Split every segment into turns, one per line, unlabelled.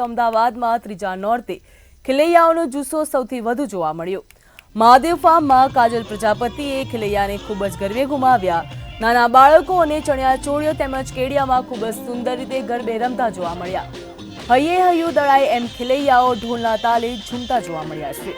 તો અમદાવાદમાં ત્રીજા નોરતે ખેલૈયાઓનો જુસ્સો સૌથી વધુ જોવા મળ્યો। મહાદેવ ફાર્મમાં કાજલ પ્રજાપતિએ ખેલૈયાને ખૂબ જ ગરબે ગુમાવ્યા। નાના બાળકો અને ચણિયાચોળીઓ તેમજ કેડિયામાં ખૂબ જ સુંદર રીતે ગરબે રમતા જોવા મળ્યા। હૈયે હૈયું દળાય એમ ખેલૈયાઓ ઢોલના તાલે ઝૂમતા જોવા મળ્યા છે।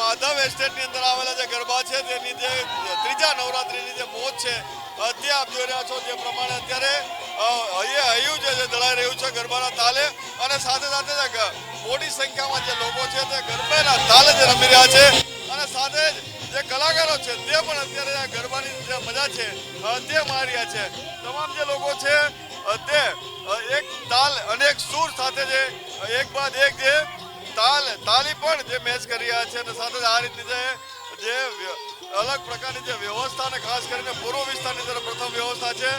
માધવ એસ્ટેટની અંદર આવેલા જે ગરબા છે તેની જે ત્રીજા નવરાત્રીની જે મોજ છે તે આપ જોઈ રહ્યા છો। જે પ્રમાણે અત્યારે હૈયે હૈયું જે દળાઈ રહ્યું છે ગરબાના તાલે અને સાથે સાથે મોટી સંખ્યામાં જે લોકો છે તે ગરબાના તાલે જે રમી રહ્યા છે અને સાથે જ જે કલાકારો છે તે પણ અત્યારે ગરબાની જે મજા છે તે માણી રહ્યા છે। તમામ જે લોકો છે તે એક તાલ અને એક સૂર સાથે જે એક બાદ એક જે તાલી પણ જે મેચ કરી રહ્યા છે અને સાથે આ રીતની જે અલગ પ્રકારની જે વ્યવસ્થા અને ખાસ કરીને પૂર્વ વિસ્તારની અંદર પ્રથમ વ્યવસ્થા છે।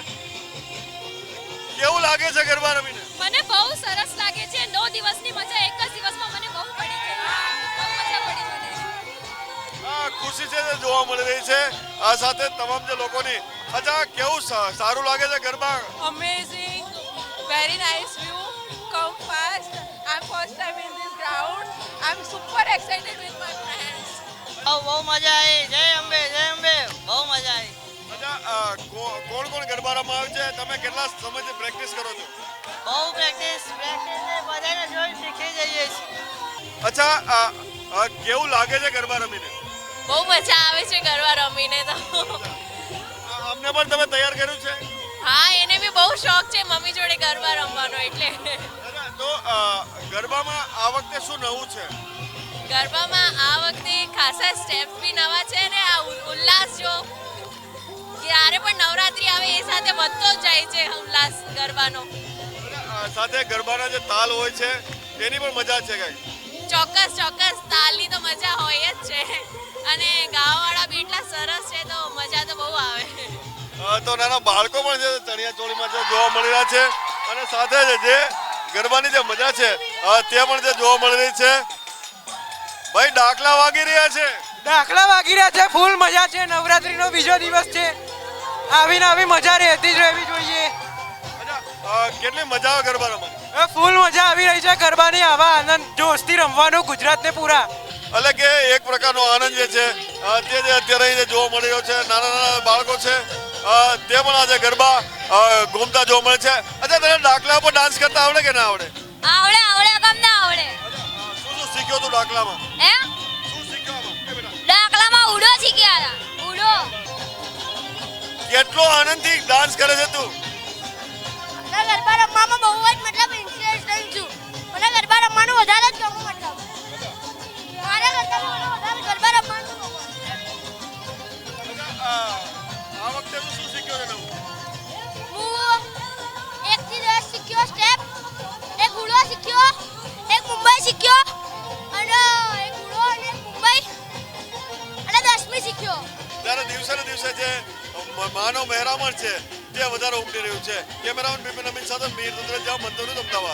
કેવું લાગે છે ગરબા રમીને?
મને બહુ સરસ લાગે છે। 9 દિવસની મજા એક જ દિવસમાં મને બહુ પડી ગઈ। બહુ મજા પડી મને।
આ ખુશી છે જે જોવા મળી રહી છે આ સાથે તમામ જે લોકોની। અચ્છા, કેવું સારું લાગે છે garba?
Amazing, very nice view. Come fast. I'm first time in this ground. I'm super excited with my friends.
બહુ મજા આવી। જય અંબે, જય અંબે। બહુ મજા આવી।
અચ્છા, કોણ કોણ ગરબા રમાવે છે? તમે કેટલા સમયથી પ્રેક્ટિસ કરો છો?
બહુ પ્રેક્ટિસ ને બધાને જોઈ શીખી જઈએ છીએ।
અચ્છા, કેવું લાગે છે ગરબા રમીને?
બહુ મજા આવે છે ગરબા રમીને તો।
અમને પણ તમે તૈયાર કર્યું છે?
હા, એને બી બહુ શોખ છે મમ્મી જોડે ગરબા રમવાનો એટલે।
તો ગરબામાં આ વખતે શું નવું છે?
ગરબામાં આ વખતે ખાસા સ્ટેપ્સ બી નવા છે ને આ ઉલ્લાસ જો જ્યારે પણ નવરાત્રી આવે એ સાથે વધતો જ જાય છે ઉલ્લાસ ગરબાનો।
સાથે ગરબાના જે તાલ હોય છે એની પણ મજા છે કઈ?
ચોક્કસ તાલની તો મજા હોય જ છે અને ગાવાવાળા બી એટલા સરસ છે તો મજા તો બહુ આવે।
તો નાના બાળકો પણ જે ચણિયાચોળીમાં જોવા મળી રહ્યા છે અને સાથે જે ગરબાની જે મજા છે તે પણ જે જોવા મળી રહી છે। ભાઈ, ડાકલા વાગી રહ્યા છે?
ડાકલા વાગી રહ્યા છે, ફૂલ મજા છે। નવરાત્રીનો બીજો દિવસ છે, આવીને આવી મજા રહેતી જ રહેવી જોઈએ।
કેટલી મજા આવે ગરબા રમવાની?
ફૂલ મજા આવી રહી છે ગરબાની। આવા આનંદ જોશથી રમવાનું ગુજરાતને પૂરા।
એટલે કે એક પ્રકારનો આનંદ જે છે તે જે અત્યારે જોવા મળી રહ્યો છે। નાના બાળકો છે તે પણ આજે ગરબા ઘૂમતા જોવા મળે છે। અચ્છા, તને ડાકલા પર ડાન્સ કરતા આવડે કે ના આવડે?
આવડે કેમ ના આવડે?
શું શીખ્યો તું ડાકલામાં? શું શીખ્યો આમાં?
ડાકલામાં ઉડો શીખ્યા હતા। ઉડો
કેટલો આનંદથી ડાન્સ કરે છે તું?
ગરબા રમવામાં બહુ જ મતલબ ઇન્ટરેસ્ટેડ છું। મને ગરબા રમવાનું વધારે જ ગમે। મતલબ મારા વધારે ગરબા રમવાનું
આ વખતે તું શું શીખ્યો છે નવું?
હું 1 થી 10 શીખ્યો સ્ટેપ, એક ઉડો શીખ્યો, એક મુંબઈ શીખ્યો અને એક ઉડો અને એક મુંબઈ અને 10મી શીખ્યો।
ત્યારે દિવસે ને દિવસે જે માનવ મહેરામણ છે જે વધારે ઉમટી રહ્યું છે. કેમેરામેન બિપિન અમિત સાથે મીર દુધરેજા, મંતવ્ય અમદાવાદ.